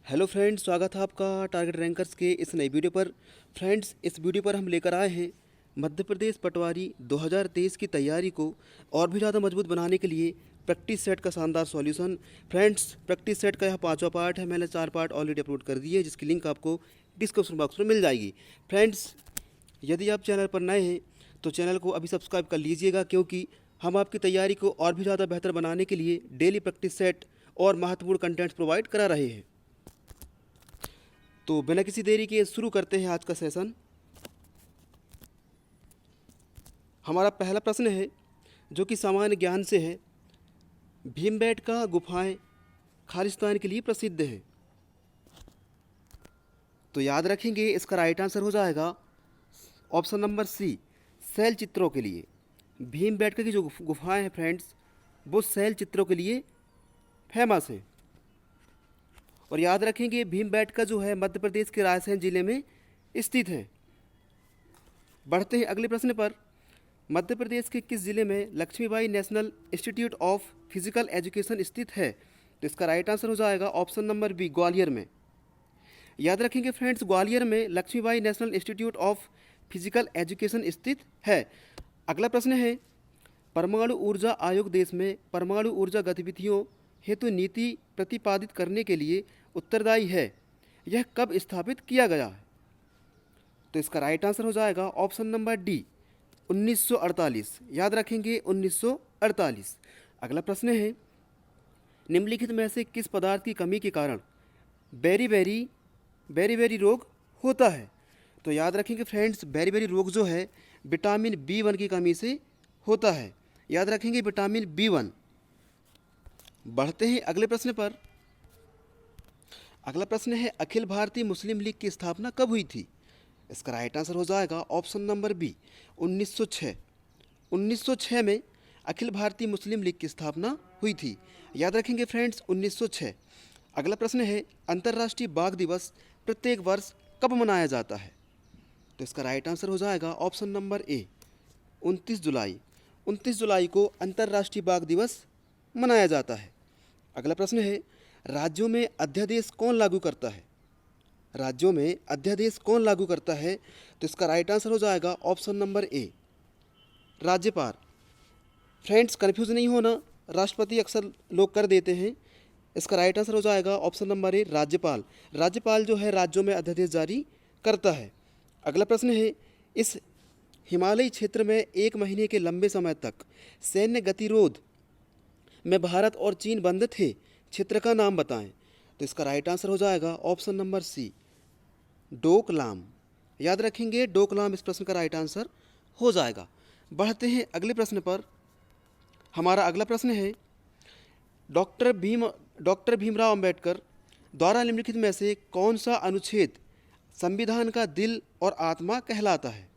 Hello friends, स्वागत है आपका टारगेट रैंकर्स के इस नई वीडियो पर। फ्रेंड्स, इस वीडियो पर हम लेकर आए हैं मध्य प्रदेश पटवारी 2023 की तैयारी को और भी ज़्यादा मजबूत बनाने के लिए प्रैक्टिस सेट का शानदार सॉल्यूशन। फ्रेंड्स, प्रैक्टिस सेट का यह 5वां पार्ट है। मैंने 4 पार्ट ऑलरेडी अपलोड कर दिए, जिसकी लिंक आपको डिस्क्रिप्शन बॉक्स में मिल जाएगी। फ्रेंड्स, यदि आप चैनल पर नए हैं तो चैनल को अभी सब्सक्राइब कर लीजिएगा, क्योंकि हम आपकी तैयारी को और भी ज़्यादा बेहतर बनाने के लिए डेली प्रैक्टिस सेट और महत्वपूर्ण कंटेंट्स प्रोवाइड करा रहे हैं। तो बिना किसी देरी के शुरू करते हैं आज का सेशन। हमारा पहला प्रश्न है, जो कि सामान्य ज्ञान से है। भीमबेटका गुफाएं खालिस्तान के लिए प्रसिद्ध है। तो याद रखेंगे, इसका राइट आंसर हो जाएगा ऑप्शन नंबर सी, शैल चित्रों के लिए। भीमबेटका की जो गुफाएं हैं फ्रेंड्स, वो शैल चित्रों के लिए फेमस है। और याद रखेंगे, भीमबेटका जो है मध्य प्रदेश के रायसेन जिले में स्थित है। बढ़ते हैं अगले प्रश्न पर। मध्य प्रदेश के किस जिले में Laxmibai national institute of physical education स्थित है? तो इसका राइट आंसर हो जाएगा ऑप्शन नंबर बी, ग्वालियर में। याद रखेंगे फ्रेंड्स, ग्वालियर में Laxmibai national institute of physical education स्थित है। अगला प्रश्न है, परमाणु ऊर्जा आयोग देश में परमाणु ऊर्जा गतिविधियों हेतु नीति प्रतिपादित करने के लिए उत्तरदायी है। यह कब स्थापित किया गया है? तो इसका राइट आंसर हो जाएगा ऑप्शन नंबर डी, 1948। याद रखेंगे 1948। अगला प्रश्न है, निम्नलिखित में से किस पदार्थ की कमी के कारण बेरी रोग होता है? तो याद रखेंगे फ्रेंड्स, बेरी रोग जो है विटामिन B1 की कमी से होता है। याद रखेंगे विटामिन B1। बढ़ते हैं अगले प्रश्न पर। अगला प्रश्न है, अखिल भारतीय मुस्लिम लीग की स्थापना कब हुई थी? इसका राइट आंसर हो जाएगा ऑप्शन नंबर बी, 1906। 1906 में अखिल भारतीय मुस्लिम लीग की स्थापना हुई थी। याद रखेंगे फ्रेंड्स, 1906। अगला प्रश्न है, अंतर्राष्ट्रीय बाघ दिवस प्रत्येक वर्ष कब मनाया जाता है? तो इसका राइट आंसर हो जाएगा ऑप्शन नंबर ए, 29 जुलाई। 29 जुलाई को अंतर्राष्ट्रीय बाघ दिवस मनाया जाता है। अगला प्रश्न है, राज्यों में अध्यादेश कौन लागू करता है? राज्यों में अध्यादेश कौन लागू करता है? तो इसका राइट आंसर हो जाएगा ऑप्शन नंबर ए, राज्यपाल। फ्रेंड्स, कंफ्यूज नहीं होना, राष्ट्रपति अक्सर लोग कर देते हैं। इसका राइट आंसर हो जाएगा ऑप्शन नंबर ए, राज्यपाल। राज्यपाल जो है राज्यों में अध्यादेश जारी करता है। अगला प्रश्न है, इस हिमालयी क्षेत्र में 1 महीने के लंबे समय तक सैन्य गतिरोध में भारत और चीन बंद थे, क्षेत्र का नाम बताएं। तो इसका राइट आंसर हो जाएगा ऑप्शन नंबर सी, डोकलाम। याद रखेंगे, डोकलाम इस प्रश्न का राइट आंसर हो जाएगा। बढ़ते हैं अगले प्रश्न पर। हमारा अगला प्रश्न है, डॉक्टर भीमराव अंबेडकर द्वारा निम्नलिखित में से कौन सा अनुच्छेद संविधान का दिल और आत्मा कहलाता है?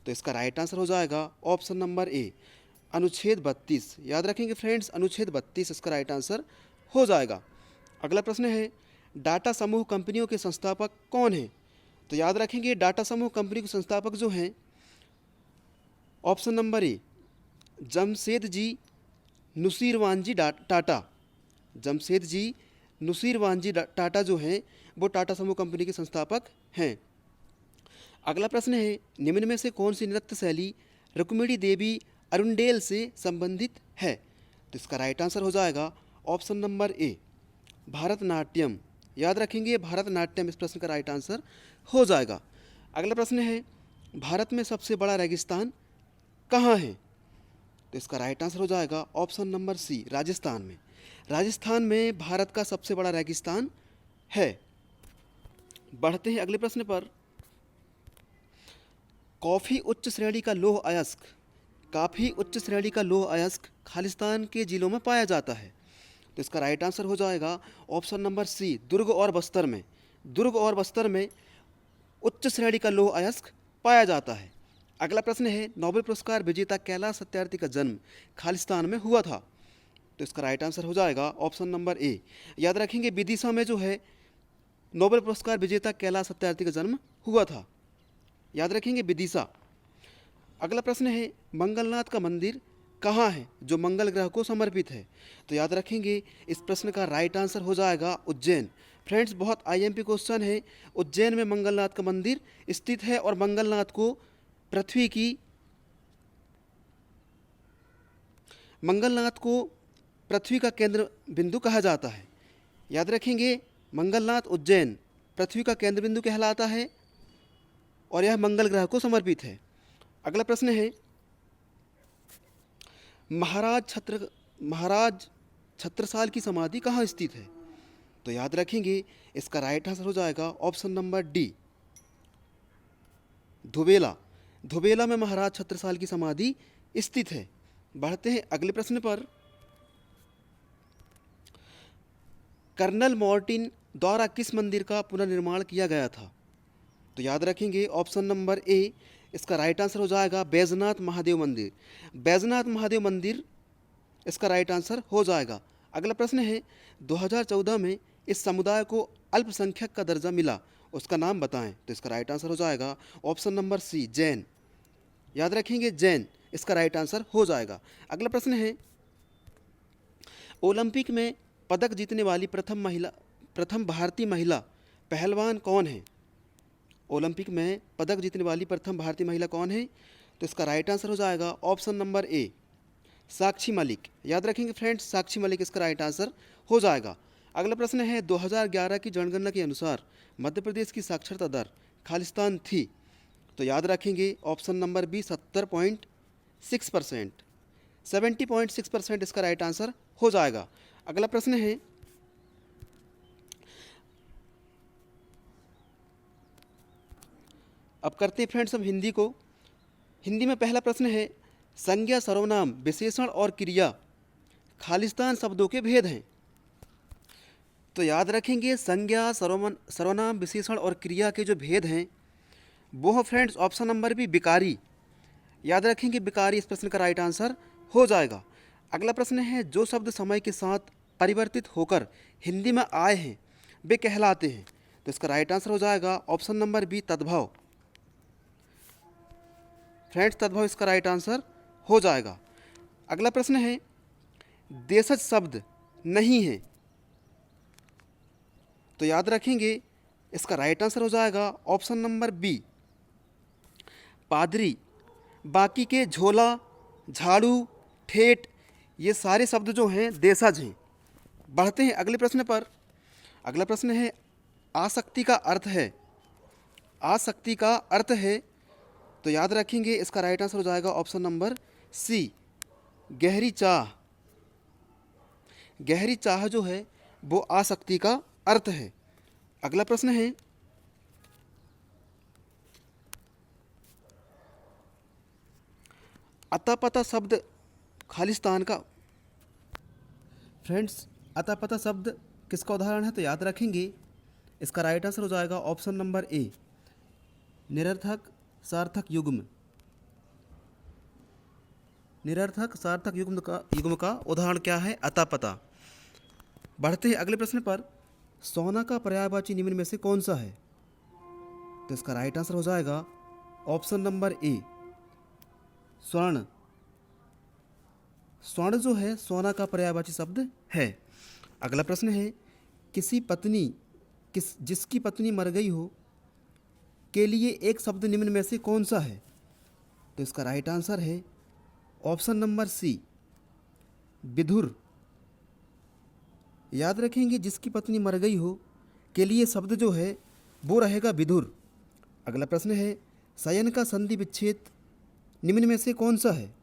तो इसका राइट आंसर हो जाएगा ऑप्शन नंबर ए, अनुच्छेद 32। याद रखेंगे फ्रेंड्स, अनुच्छेद 32 इसका राइट आंसर हो जाएगा। अगला प्रश्न है, डाटा समूह कंपनियों के संस्थापक कौन हैं? तो याद रखेंगे, डाटा समूह कंपनी के संस्थापक जो हैं, ऑप्शन नंबर ए, जमशेद जी नुसीरवान जी टाटा। जमशेद जी नुसीरवान जी टाटा जो हैं, वो टाटा समूह कंपनी के संस्थापक हैं। अगला प्रश्न है, निम्न में से कौन सी नृत्य शैली रुक्मिणी देवी अरुंडेल से संबंधित है? तो इसका राइट आंसर हो जाएगा ऑप्शन नंबर ए, भारतनाट्यम। याद रखेंगे, भारतनाट्यम इस प्रश्न का राइट आंसर हो जाएगा। अगला प्रश्न है, भारत में सबसे बड़ा रेगिस्तान कहाँ है? तो इसका राइट आंसर हो जाएगा ऑप्शन नंबर सी, राजस्थान में। राजस्थान में भारत का सबसे बड़ा रेगिस्तान है। बढ़ते हैं अगले प्रश्न पर। काफ़ी उच्च श्रेणी का लौह अयस्क खालिस्तान के जिलों में पाया जाता है। तो इसका राइट आंसर हो जाएगा ऑप्शन नंबर सी, दुर्ग और बस्तर में। दुर्ग और बस्तर में उच्च श्रेणी का लौह अयस्क पाया जाता है। अगला प्रश्न है, नोबेल पुरस्कार विजेता कैलाश सत्यार्थी का जन्म खालिस्तान में हुआ था। तो इसका राइट आंसर हो जाएगा ऑप्शन नंबर ए। याद रखेंगे, विदिशा में जो है नोबेल पुरस्कार विजेता कैलाश सत्यार्थी का जन्म हुआ था। याद रखेंगे, विदिशा। अगला प्रश्न है, मंगलनाथ का मंदिर कहाँ है जो मंगल ग्रह को समर्पित है? तो याद रखेंगे, इस प्रश्न का राइट आंसर हो जाएगा उज्जैन। फ्रेंड्स बहुत आईएमपी क्वेश्चन है। उज्जैन में मंगलनाथ का मंदिर स्थित है और मंगलनाथ को पृथ्वी का केंद्र बिंदु कहा जाता है। याद रखेंगे, मंगलनाथ उज्जैन पृथ्वी का केंद्र बिंदु कहलाता है और यह मंगल ग्रह को समर्पित है। अगला प्रश्न है, महाराज छत्रसाल की समाधि कहाँ स्थित है? तो याद रखेंगे, इसका राइट आंसर हो जाएगा ऑप्शन नंबर डी, धुबेला। धुबेला में महाराज छत्रसाल की समाधि स्थित है। बढ़ते हैं अगले प्रश्न पर। कर्नल मार्टिन द्वारा किस मंदिर का पुनर्निर्माण किया गया था? तो याद रखेंगे ऑप्शन नंबर ए, इसका राइट आंसर हो जाएगा बैजनाथ महादेव मंदिर। बैजनाथ महादेव मंदिर इसका राइट आंसर हो जाएगा। अगला प्रश्न है, 2014 में इस समुदाय को अल्पसंख्यक का दर्जा मिला, उसका नाम बताएं। तो इसका राइट आंसर हो जाएगा ऑप्शन नंबर सी, जैन। याद रखेंगे, जैन इसका राइट आंसर हो जाएगा। अगला प्रश्न है, ओलंपिक में पदक जीतने वाली प्रथम भारतीय महिला पहलवान कौन है? ओलंपिक में पदक जीतने वाली प्रथम भारतीय महिला कौन है? तो इसका राइट आंसर हो जाएगा ऑप्शन नंबर ए, साक्षी मलिक। याद रखेंगे फ्रेंड्स, साक्षी मलिक इसका राइट आंसर हो जाएगा। अगला प्रश्न है, 2011 की जनगणना के अनुसार मध्य प्रदेश की साक्षरता दर खालिस्तान थी। तो याद रखेंगे ऑप्शन नंबर बी, 70.6%, 70.6% इसका राइट आंसर हो जाएगा। अगला प्रश्न है, अब करते हैं फ्रेंड्स हम हिंदी को। हिंदी में पहला प्रश्न है, संज्ञा, सर्वनाम, विशेषण और क्रिया खालिस्तान शब्दों के भेद हैं। तो याद रखेंगे, संज्ञा, सर्वनाम, विशेषण और क्रिया के जो भेद हैं वो है फ्रेंड्स ऑप्शन नंबर बी, विकारी। याद रखेंगे, विकारी इस प्रश्न का राइट आंसर हो जाएगा। अगला प्रश्न है, जो शब्द समय के साथ परिवर्तित होकर हिंदी में आए हैं वे कहलाते हैं। तो इसका राइट आंसर हो जाएगा ऑप्शन नंबर बी, तद्भव। फ्रेंड्स तद्भव इसका राइट आंसर हो जाएगा। अगला प्रश्न है, देशज शब्द नहीं है। तो याद रखेंगे, इसका राइट आंसर हो जाएगा ऑप्शन नंबर बी, पादरी। बाकी के झोला, झाड़ू, ठेठ ये सारे शब्द जो हैं देशज हैं। बढ़ते हैं अगले प्रश्न पर। अगला प्रश्न है, आसक्ति का अर्थ है। आसक्ति का अर्थ है, तो याद रखेंगे, इसका राइट आंसर हो जाएगा ऑप्शन नंबर सी, गहरी चाह। गहरी चाह जो है वो आसक्ति का अर्थ है। अगला प्रश्न है, अतापता शब्द खालिस्तान का। फ्रेंड्स अतापता शब्द किसका उदाहरण है? तो याद रखेंगे, इसका राइट आंसर हो जाएगा ऑप्शन नंबर ए, निरर्थक सार्थक युग्म। निरर्थक सार्थक युग्म का उदाहरण क्या है? अतापता। बढ़ते हैं अगले प्रश्न पर। सोना का पर्यायवाची निम्न में से कौन सा है? तो इसका राइट आंसर हो जाएगा ऑप्शन नंबर ए, स्वर्ण। स्वर्ण जो है सोना का पर्यायवाची शब्द है। अगला प्रश्न है, जिसकी पत्नी मर गई हो के लिए एक शब्द निम्न में से कौन सा है? तो इसका राइट आंसर है ऑप्शन नंबर सी, विधुर। याद रखेंगे, जिसकी पत्नी मर गई हो के लिए शब्द जो है वो रहेगा विधुर। अगला प्रश्न है, शयन का संधि विच्छेद निम्न में से कौन सा है?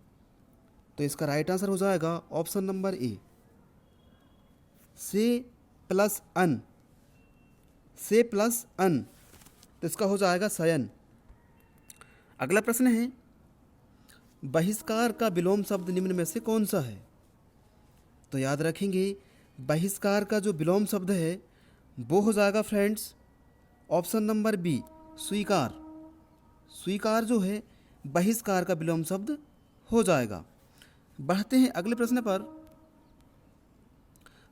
तो इसका राइट आंसर हो जाएगा ऑप्शन नंबर ए, से प्लस अन। से प्लस अन, तो इसका हो जाएगा शयन। अगला प्रश्न है, बहिष्कार का विलोम शब्द निम्न में से कौन सा है? तो याद रखेंगे, बहिष्कार का जो विलोम शब्द है वो हो जाएगा फ्रेंड्स ऑप्शन नंबर बी, स्वीकार। स्वीकार जो है बहिष्कार का विलोम शब्द हो जाएगा। बढ़ते हैं अगले प्रश्न पर।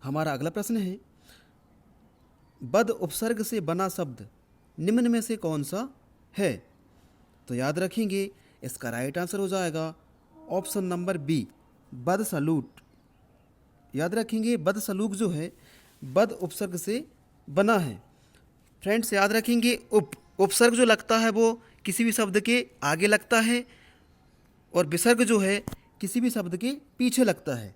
हमारा अगला प्रश्न है, बद उपसर्ग से बना शब्द निम्न में से कौन सा है? तो याद रखेंगे, इसका राइट आंसर हो जाएगा ऑप्शन नंबर बी, बद सलूट। याद रखेंगे, बद सलूक जो है बद उपसर्ग से बना है। फ्रेंड्स याद रखेंगे उपसर्ग जो लगता है वो किसी भी शब्द के आगे लगता है और विसर्ग जो है किसी भी शब्द के पीछे लगता है।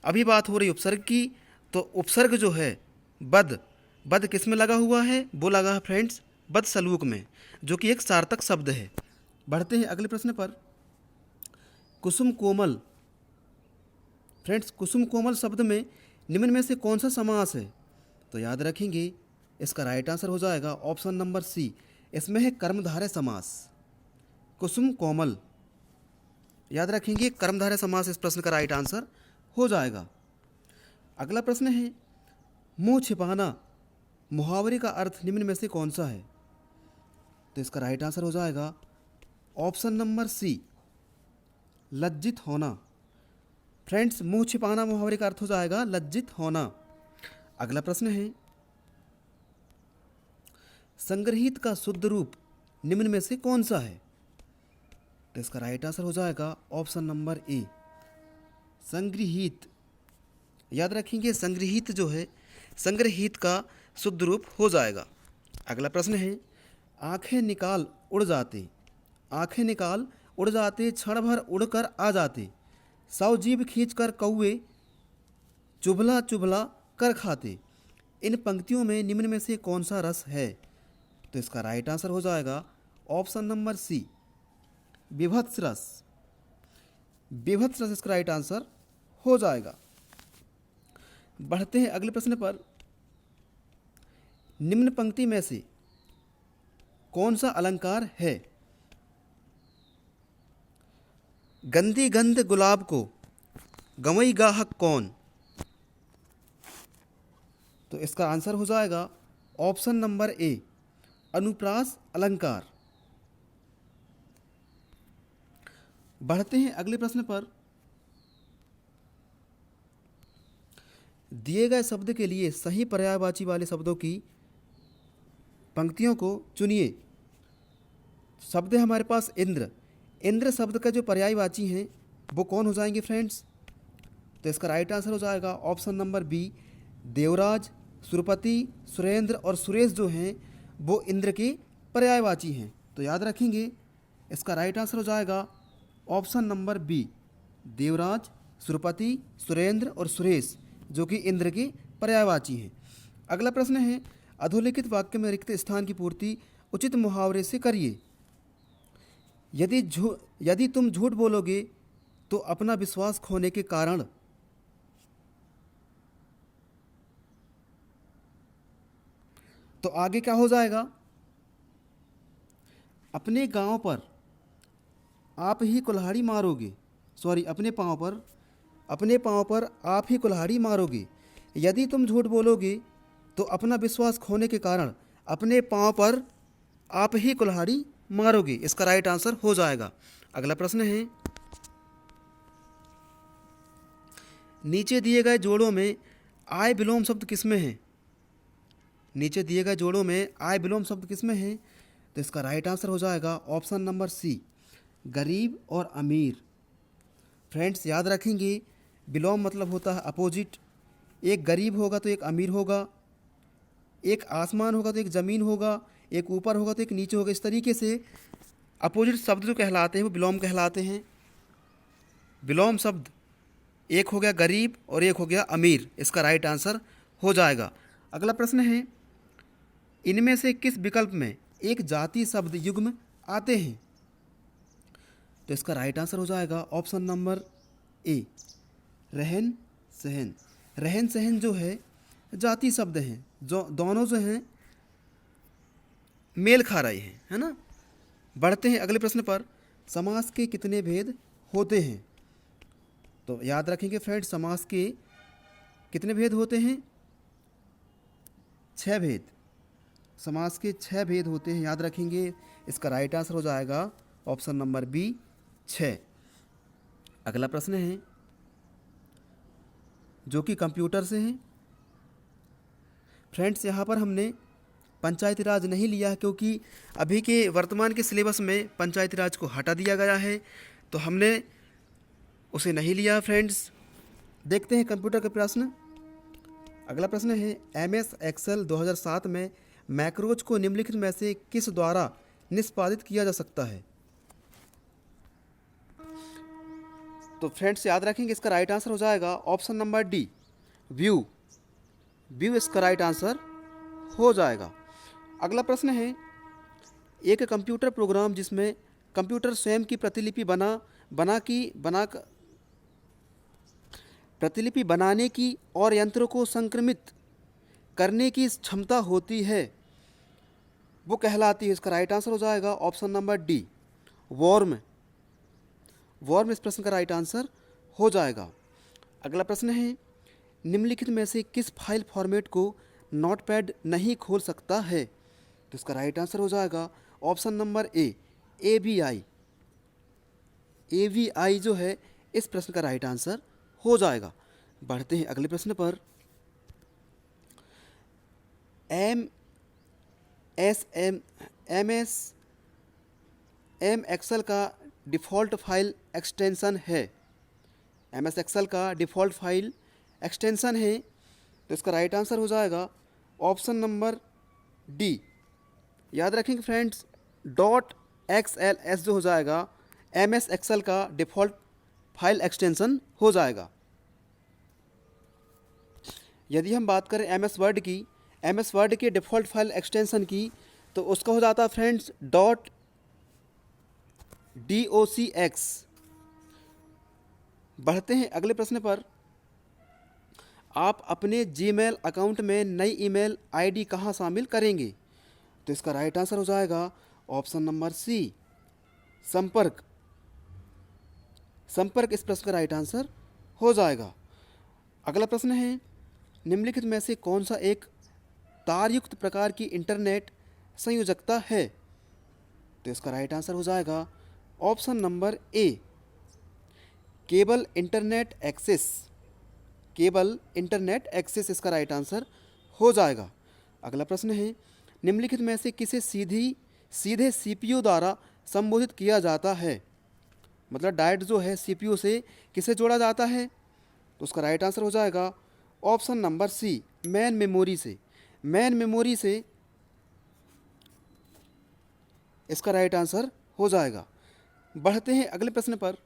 अभी बात हो रही उपसर्ग की, तो उपसर्ग जो है बद किस में लगा हुआ है? वो लगा है फ्रेंड्स बद सलूक में, जो कि एक सार्थक शब्द है। बढ़ते हैं अगले प्रश्न पर। कुसुम कोमल। फ्रेंड्स कुसुम कोमल शब्द में निम्न में से कौन सा समास है? तो याद रखेंगे इसका राइट आंसर हो जाएगा ऑप्शन नंबर सी, इसमें है कर्मधारय समास। कुसुम कोमल, याद रखेंगे कर्मधारय समास इस प्रश्न का राइट आंसर हो जाएगा। अगला प्रश्न है मुंह छिपाना मुहावरे का अर्थ निम्न में से कौन सा है? तो इसका राइट आंसर हो जाएगा ऑप्शन नंबर सी, लज्जित होना। फ्रेंड्स मुंह छिपाना मुहावरे का अर्थ हो जाएगा लज्जित होना। अगला प्रश्न है संग्रहित का शुद्ध रूप निम्न में से कौन सा है? तो इसका राइट आंसर हो जाएगा ऑप्शन नंबर ए, संग्रहित। याद रखेंगे संग्रहित जो है संग्रहित का शुद्ध रूप हो जाएगा। अगला प्रश्न है आंखें निकाल उड़ जाते। आंखें निकाल उड़ जाते, क्षण भर उड़कर आ जाते, सौ जीभ खींच कर कौवे चुभला चुभला कर खाते। इन पंक्तियों में निम्न में से कौन सा रस है? तो इसका राइट आंसर हो जाएगा ऑप्शन नंबर सी, विभत्स रस। विभत्स रस इसका राइट आंसर हो जाएगा। बढ़ते हैं अगले प्रश्न पर। निम्न पंक्ति में से कौन सा अलंकार है? गंदी गंध गुलाब को गंवई गाहक कौन? तो इसका आंसर हो जाएगा ऑप्शन नंबर ए, अनुप्रास अलंकार। बढ़ते हैं अगले प्रश्न पर। दिए गए शब्द के लिए सही पर्यायवाची वाले शब्दों की पंक्तियों को चुनिए। शब्द है हमारे पास इंद्र। इंद्र शब्द का जो पर्यायवाची हैं वो कौन हो जाएंगे फ्रेंड्स? तो इसका राइट आंसर हो जाएगा option number B, Devraj, Surpati, Surendra और सुरेश जो हैं वो इंद्र के पर्यायवाची हैं। तो याद रखेंगे इसका राइट आंसर हो जाएगा option number B, Devraj, Surpati, Surendra और सुरेश जो कि इंद्र के पर्यायवाची हैं। अगला प्रश्न है अधोलिखित वाक्य में रिक्त स्थान की पूर्ति उचित मुहावरे से करिए। यदि तुम झूठ बोलोगे तो अपना विश्वास खोने के कारण। तो आगे क्या हो जाएगा? अपने गांव पर आप ही कुल्हाड़ी मारोगे, अपने पांव पर आप ही कुल्हाड़ी मारोगे। यदि तुम झूठ बोलोगे तो अपना विश्वास खोने के कारण अपने पांव पर आप ही कुल्हाड़ी मारोगे। इसका राइट आंसर हो जाएगा। अगला प्रश्न है नीचे दिए गए जोड़ों में आय विलोम शब्द किसमें है? नीचे दिए गए जोड़ों में आय विलोम शब्द किसमें है? तो इसका राइट आंसर हो जाएगा ऑप्शन नंबर सी, गरीब और अमीर। फ्रेंड्स याद रखेंगे विलोम मतलब होता है अपोजिट। एक गरीब होगा तो एक अमीर होगा, एक आसमान होगा तो एक ज़मीन होगा, एक ऊपर होगा तो एक नीचे होगा। इस तरीके से अपोजिट शब्द जो कहलाते हैं वो विलोम कहलाते हैं। विलोम शब्द एक हो गया गरीब और एक हो गया अमीर। इसका राइट आंसर हो जाएगा। अगला प्रश्न है इनमें से किस विकल्प में एक जाति शब्द युग्म आते हैं? तो इसका राइट आंसर हो जाएगा ऑप्शन नंबर ए, रहन सहन। रहन सहन जो है जाति शब्द हैं, जो दोनों जो हैं मेल खा रहे हैं, है ना। बढ़ते हैं अगले प्रश्न पर। समास के कितने भेद होते हैं? तो याद रखेंगे फ्रेंड्स समास के कितने भेद होते हैं? 6 भेद। समास के 6 भेद होते हैं, याद रखेंगे। इसका राइट आंसर हो जाएगा ऑप्शन नंबर बी, 6। अगला प्रश्न है जो कि कंप्यूटर से है। फ्रेंड्स यहाँ पर हमने पंचायती राज नहीं लिया है क्योंकि अभी के वर्तमान के सिलेबस में पंचायती राज को हटा दिया गया है, तो हमने उसे नहीं लिया। फ्रेंड्स देखते हैं कंप्यूटर के प्रश्न। अगला प्रश्न है MS एक्सेल 2007 में मैक्रोज को निम्नलिखित में से किस द्वारा निष्पादित किया जा सकता है? तो फ्रेंड्स याद रखेंगे इसका राइट आंसर हो जाएगा option number D, view. View इसका राइट आंसर हो जाएगा। अगला प्रश्न है एक कंप्यूटर प्रोग्राम जिसमें कंप्यूटर स्वयं की प्रतिलिपि प्रतिलिपि बनाने की और यंत्रों को संक्रमित करने की क्षमता होती है, वो कहलाती है। इसका राइट आंसर हो जाएगा option number D, warm. Warm इस प्रश्न का राइट आंसर हो जाएगा। अगला प्रश्न है निम्नलिखित में से किस फाइल फॉर्मेट को नोटपैड नहीं खोल सकता है? तो इसका राइट आंसर हो जाएगा ऑप्शन नंबर ए, AVI। AVI जो है इस प्रश्न का राइट आंसर हो जाएगा। बढ़ते हैं अगले प्रश्न पर। MS एक्सेल का डिफ़ॉल्ट फाइल एक्सटेंशन है। MS एक्सेल का डिफ़ॉल्ट फाइल एक्सटेंशन है, तो इसका राइट आंसर हो जाएगा ऑप्शन नंबर डी। याद रखेंगे फ्रेंड्स, .xls जो हो जाएगा MS एक्सेल का डिफ़ॉल्ट फाइल एक्सटेंशन हो जाएगा। यदि हम बात करें MS वर्ड की, MS वर्ड के डिफ़ॉल्ट फाइल एक्सटेंशन की, तो उसका हो जाता है फ्रेंड्स .docx। बढ़ते हैं अगले प्रश्न पर। आप अपने जीमेल अकाउंट में नई ईमेल आईडी कहाँ शामिल करेंगे? तो इसका राइट आंसर हो जाएगा ऑप्शन नंबर सी, संपर्क। संपर्क इस प्रश्न का राइट आंसर हो जाएगा। अगला प्रश्न है निम्नलिखित में से कौन सा एक तारयुक्त प्रकार की इंटरनेट संयोजकता है? तो इसका राइट आंसर हो जाएगा option number A, cable internet access. Cable internet access इसका राइट आंसर हो जाएगा। अगला प्रश्न है निम्नलिखित में से किसे सीधे CPU द्वारा संबोधित किया जाता है? मतलब डायरेक्ट जो है CPU से किसे जोड़ा जाता है? तो उसका राइट आंसर हो जाएगा option number C, main memory से। मेन मेमोरी से इसका राइट आंसर हो जाएगा। बढ़ते हैं अगले प्रश्न पर।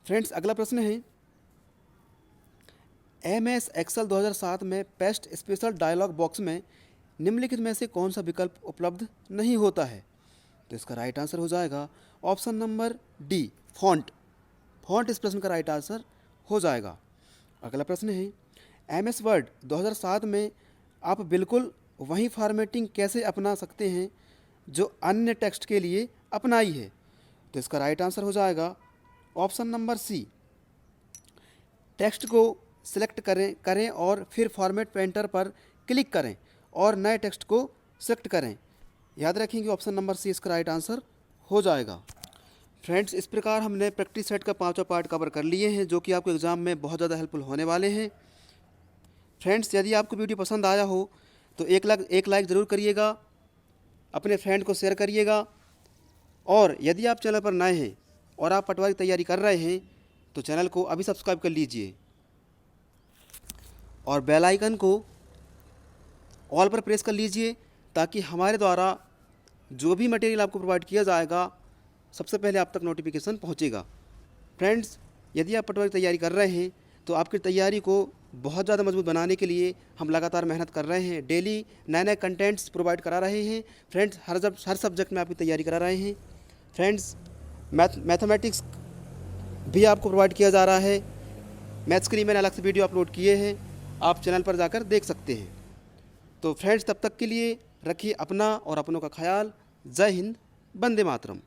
फ्रेंड्स अगला प्रश्न है MS एक्सेल 2007 में पेस्ट स्पेशल डायलॉग बॉक्स में निम्नलिखित में से कौन सा विकल्प उपलब्ध नहीं होता है? तो इसका राइट आंसर हो जाएगा option number D, font. Font इस प्रश्न का राइट आंसर हो जाएगा। अगला प्रश्न है MS वर्ड 2007 में आप बिल्कुल वही फॉर्मेटिंग कैसे अपना सकते हैं जो अन्य टेक्स्ट के लिए अपनाई है? तो इसका राइट आंसर हो जाएगा ऑप्शन नंबर सी, टेक्स्ट को सिलेक्ट करें और फिर फॉर्मेट पेंटर पर क्लिक करें और नए टेक्स्ट को सिलेक्ट करें। याद रखेंगे ऑप्शन नंबर सी इसका राइट आंसर हो जाएगा। फ्रेंड्स इस प्रकार हमने प्रैक्टिस सेट का 5वां पार्ट कवर कर लिए हैं, जो कि आपको एग्ज़ाम में बहुत ज़्यादा हेल्पफुल होने वाले हैं। फ्रेंड्स यदि आपको वीडियो पसंद आया हो तो एक लाइक ज़रूर करिएगा, अपने फ्रेंड को शेयर करिएगा, और यदि आप चैनल पर नए हैं और आप पटवारी की तैयारी कर रहे हैं तो चैनल को अभी सब्सक्राइब कर लीजिए और बेल आइकन को ऑल पर प्रेस कर लीजिए, ताकि हमारे द्वारा जो भी मटेरियल आपको प्रोवाइड किया जाएगा सबसे पहले आप तक नोटिफिकेशन पहुंचेगा। फ्रेंड्स यदि आप पटवारी की तैयारी कर रहे हैं तो आपकी तैयारी को बहुत ज़्यादा मजबूत बनाने के लिए हम लगातार मेहनत कर रहे हैं। डेली नए नए कंटेंट्स प्रोवाइड करा रहे हैं फ्रेंड्स, हर सब्जेक्ट में आपकी तैयारी करा रहे हैं। फ्रेंड्स मैथमेटिक्स भी आपको प्रोवाइड किया जा रहा है। मैथ्स के लिए मैंने अलग से वीडियो अपलोड किए हैं, आप चैनल पर जाकर देख सकते हैं। तो फ्रेंड्स तब तक के लिए रखिए अपना और अपनों का ख्याल। जय हिंद, वंदे मातरम।